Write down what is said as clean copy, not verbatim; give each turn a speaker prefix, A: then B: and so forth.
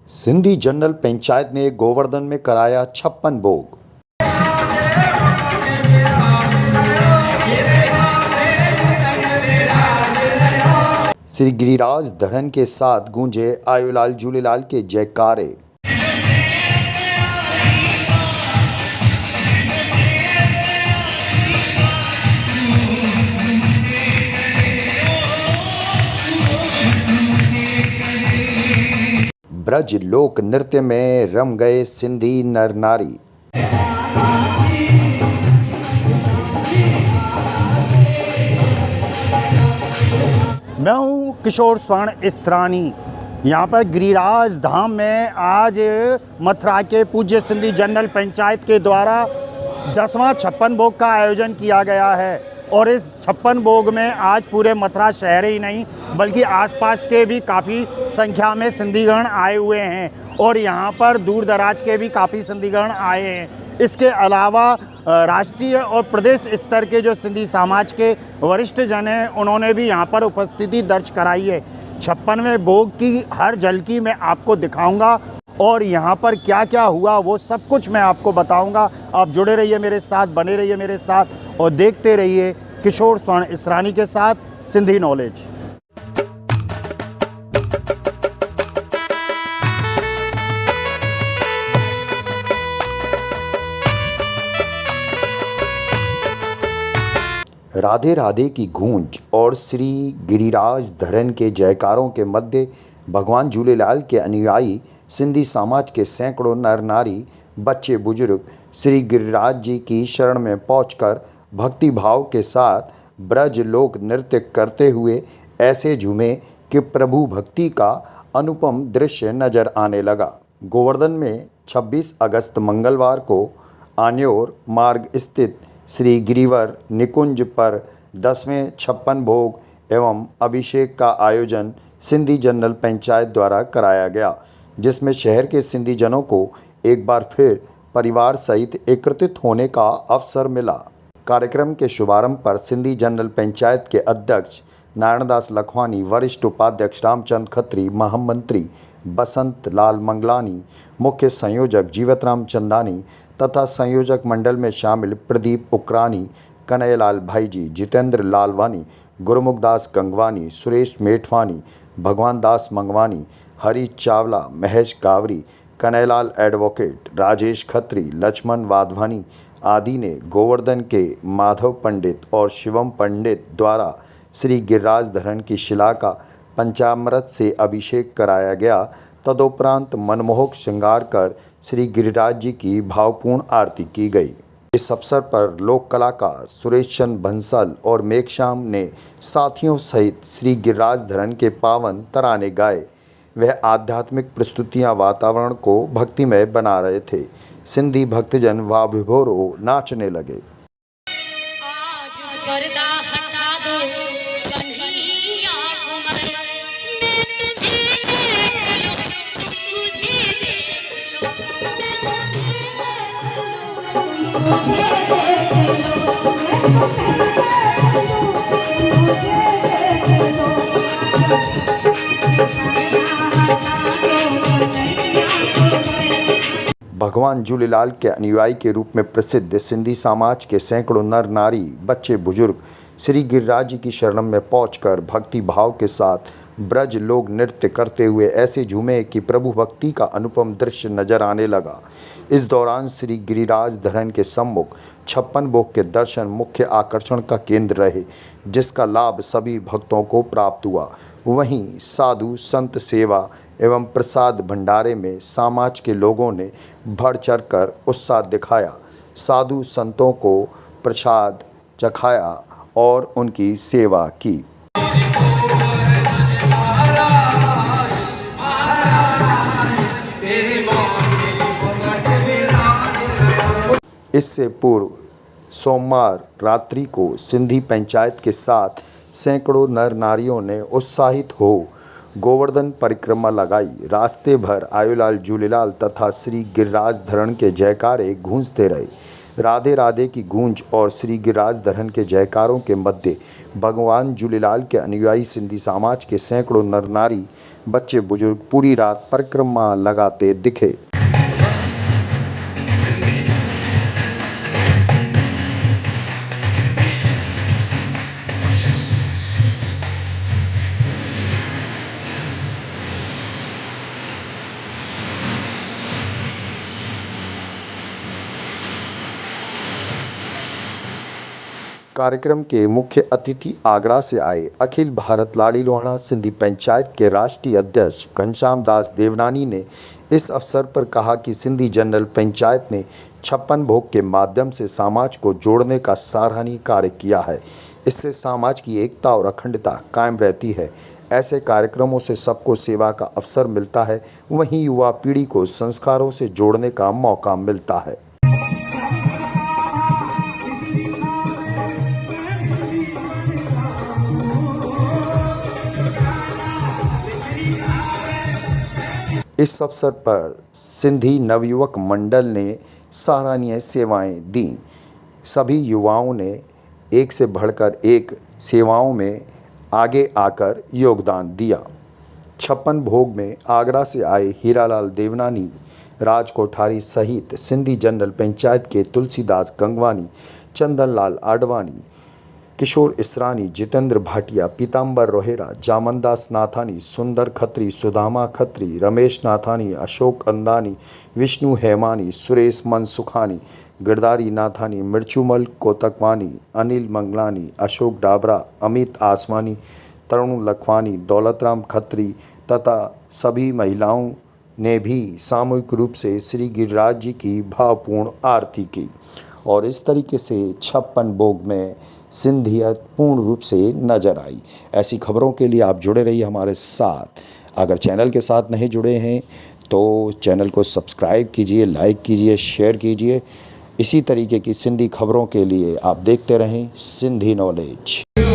A: Sindhi general panchayat ने गोवर्धन में कराया 56 भोग। श्री गिरिराज धरन के साथ गूंजे आयोलाल झूलेलाल के जयकारे। ब्रज लोक नृत्य में रम गए सिंधी नर नारी।
B: मैं हूँ किशोर स्वर्ण इसरानी। यहाँ पर गिरिराज धाम में आज मथुरा के पूज्य सिंधी जनरल पंचायत के द्वारा 10वां 56 भोग का आयोजन किया गया है और इस 56 भोग में आज पूरे मथुरा शहर ही नहीं बल्कि आसपास के भी काफ़ी संख्या में सिंधीगण आए हुए हैं और यहाँ पर दूर दराज के भी काफ़ी सिंधीगण आए हैं। इसके अलावा राष्ट्रीय और प्रदेश स्तर के जो सिंधी समाज के वरिष्ठ जन हैं उन्होंने भी यहाँ पर उपस्थिति दर्ज कराई है। 56वें भोग की हर झलकी मैं आपको दिखाऊंगा और यहाँ पर क्या क्या हुआ वो सब कुछ मैं आपको बताऊंगा। आप जुड़े रहिए मेरे साथ, बने रहिए मेरे साथ और देखते रहिए किशोर स्वर्ण इसरानी के साथ सिंधी नॉलेज।
A: राधे राधे की गूंज और श्री गिरिराज धरन के जयकारों के मध्य भगवान झूलेलाल के अनुयायी सिंधी समाज के सैकड़ों नर नारी, बच्चे बुजुर्ग श्री गिरिराज जी की शरण में पहुंचकर भक्ति भाव के साथ ब्रज लोक नृत्य करते हुए ऐसे झूमे कि प्रभु भक्ति का अनुपम दृश्य नजर आने लगा। गोवर्धन में 26 अगस्त मंगलवार को आन्योर मार्ग स्थित श्री गिरिवर निकुंज पर 10वें 56 भोग एवं अभिषेक का आयोजन सिंधी जनरल पंचायत द्वारा कराया गया, जिसमें शहर के सिंधी जनों को एक बार फिर परिवार सहित एकत्रित होने का अवसर मिला। कार्यक्रम के शुभारंभ पर सिंधी जनरल पंचायत के अध्यक्ष नारायणदास लखवानी, वरिष्ठ उपाध्यक्ष रामचंद्र खत्री, महामंत्री बसंत लाल मंगलानी, मुख्य संयोजक जीवतराम चंदानी तथा संयोजक मंडल में शामिल प्रदीप उकरानी, कन्हैयालाल भाईजी, जितेंद्र लालवानी, गुरुमुखदास गंगवानी, सुरेश मेठवानी, भगवान दास मंगवानी, हरी चावला, महेश गावरी, कन्हैयालाल एडवोकेट, राजेश खत्री, लक्ष्मण वाधवानी आदि ने गोवर्धन के माधव पंडित और शिवम पंडित द्वारा श्री गिरिराज धरन की शिला का पंचामृत से अभिषेक कराया गया। तदुपरांत मनमोहक श्रृंगार कर श्री गिरिराज जी की भावपूर्ण आरती की गई। इस अवसर पर लोक कलाकार सुरेशन बंसल और मेघश्याम ने साथियों सहित श्री गिरिराज धरन के पावन तराने गाए। वह आध्यात्मिक प्रस्तुतियां वातावरण को भक्तिमय बना रहे थे। सिंधी भक्तजन व विभोर हो नाचने लगे। भगवान झूलेलाल के अनुयायी के रूप में प्रसिद्ध सिंधी समाज के सैकड़ों नर नारी, बच्चे बुजुर्ग श्री गिरिराज जी की शरण में पहुंचकर भक्ति भाव के साथ ब्रज लोक नृत्य करते हुए ऐसे झूमे कि प्रभु भक्ति का अनुपम दृश्य नजर आने लगा। इस दौरान श्री गिरिराज धरन के सम्मुख 56 भोग के दर्शन मुख्य आकर्षण का केंद्र रहे, जिसका लाभ सभी भक्तों को प्राप्त हुआ। वहीं साधु संत सेवा एवं प्रसाद भंडारे में समाज के लोगों ने बढ़ चढ़कर उत्साह दिखाया, साधु संतों को प्रसाद चखाया और उनकी सेवा की। इससे पूर्व सोमवार रात्रि को सिंधी पंचायत के साथ सैकड़ों नर नारियों ने उत्साहित हो गोवर्धन परिक्रमा लगाई। रास्ते भर आयोलाल झूलेलाल तथा श्री गिरिराज धरन के जयकारे गूंजते रहे। राधे राधे की गूंज और श्री गिरिराज धरन के जयकारों के मध्य भगवान झूलेलाल के अनुयायी सिंधी समाज के सैकड़ों नर नारी, बच्चे बुजुर्ग पूरी रात परिक्रमा लगाते दिखे। कार्यक्रम के मुख्य अतिथि आगरा से आए अखिल भारत लाड़ी लोहाड़ा सिंधी पंचायत के राष्ट्रीय अध्यक्ष घनश्याम दास देवनानी ने इस अवसर पर कहा कि सिंधी जनरल पंचायत ने 56 भोग के माध्यम से समाज को जोड़ने का सराहनीय कार्य किया है। इससे समाज की एकता और अखंडता कायम रहती है। ऐसे कार्यक्रमों से सबको सेवा का अवसर मिलता है, वहीं युवा पीढ़ी को संस्कारों से जोड़ने का मौका मिलता है। इस अवसर पर सिंधी नवयुवक मंडल ने सराहनीय सेवाएं दी। सभी युवाओं ने एक से बढ़कर एक सेवाओं में आगे आकर योगदान दिया। 56 भोग में आगरा से आए हीरालाल देवनानी, राज कोठारी सहित सिंधी जनरल पंचायत के तुलसीदास गंगवानी, चंदनलाल आडवाणी, किशोर इसरानी, जितेंद्र भाटिया, पीताम्बर रोहेरा, जामनदास नाथानी, सुंदर खत्री, सुदामा खत्री, रमेश नाथानी, अशोक अंदानी, विष्णु हेमानी, सुरेश मनसुखानी, गिरधारी नाथानी, मिर्चूमल कोतकवानी, अनिल मंगलानी, अशोक डाबरा, अमित आसमानी, तरुण लखवानी, दौलतराम खत्री तथा सभी महिलाओं ने भी सामूहिक रूप से श्री गिरिराज जी की भावपूर्ण आरती की। और इस तरीके से 56 भोग में सिंधियत पूर्ण रूप से नजर आई। ऐसी खबरों के लिए आप जुड़े रहिए हमारे साथ। अगर चैनल के साथ नहीं जुड़े हैं तो चैनल को सब्सक्राइब कीजिए, लाइक कीजिए, शेयर कीजिए। इसी तरीके की सिंधी खबरों के लिए आप देखते रहें सिंधी नॉलेज।